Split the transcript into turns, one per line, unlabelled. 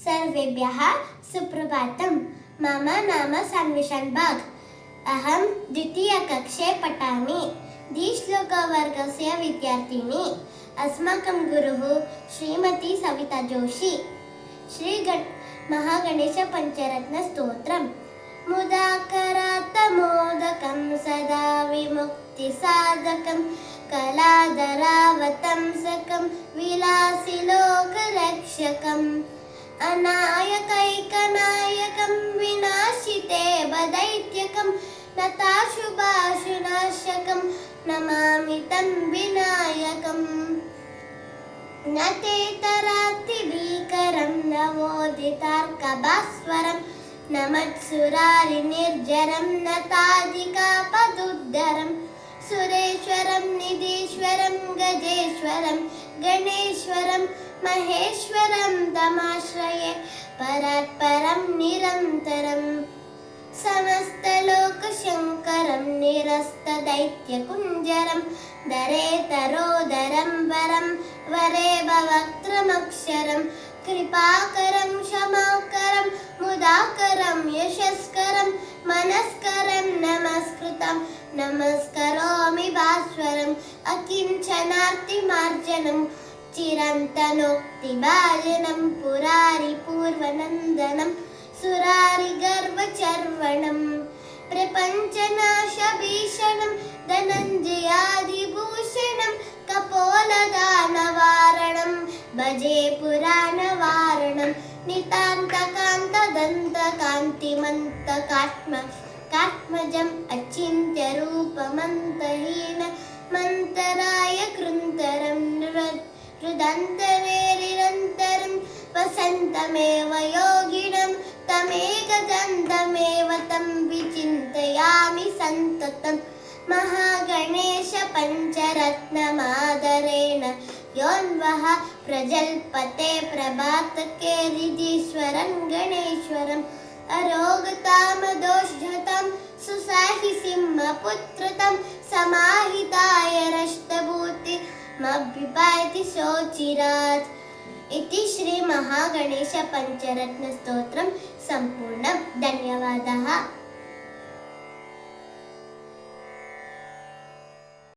सर्वेभ्यः सुप्रभातम्। मम नाम सन्विषन् बाग्। अहं द्वितीयकक्षे पठामि। श्लोकवर्गस्य विद्यार्थिनी। अस्माकं गुरुः श्रीमती सविता जोशी। महागणेशपञ्चरत्नस्तोत्रम्। मुदाकरात्तमोदकं सदा विमुक्तिसाधकं कलाधरावतंसकं विलासिलोकरक्षकम् अनायकैकनायकं विनाशिते वदैत्यकं नताशुभाशुनाशकं नमामि तं विनायकम्। न तेतरातिभीकरं नवोदितार्कभास्वरं न मत्सुरारिनिर्जरं न तादिकापदुद्धरं सुरेश्वरं निधीश्वरं गजेश्वरं गणेश्वरं महेश्वरं तमाश्रये परात्परं निरन्तरम्। समस्तलोकशङ्करं निरस्तदैत्यकुञ्जरं दरेतरोदरं वरं वरे भवक्त्रमक्षरं कृपाकरं क्षमाकरं मुदाकरं यशस्करं मनस्करं नमस्कृतं नमस्करोमि भास्वरम् अकिञ्चनार्तिमार्जनं चिरन्तनोक्तिभाजनं पुरारिपूर्वनन्दनं सुरारिगर्वचर्वणं प्रपञ्चनाशभीषणं धनञ्जयादिभूषणं कपोलदानवारणं भजे पुराणवारणं नितान्तकान्तदन्तकान्तिमन्तकात्मजम् अचिन्त्यरूपमन्तहीन मन्तराय कृन्तरं हृदन्तरेरिरन्तरं वसन्तमेव योगिनं तमेकदन्तमेव तं विचिन्तयामि सन्ततं। महागणेशपञ्चरत्नमादरेण योऽन्वः प्रजल्पते प्रभातके हृदीश्वरं गणेश्वरम् अरोगतामदोषजतं सुसाहि सिंहपुत्रतं समाहिताय रष्टभूतिमभ्युपायति सोचिरात्। इति श्री महागणेशपञ्चरत्नस्तोत्रं सम्पूर्णं। धन्यवादः।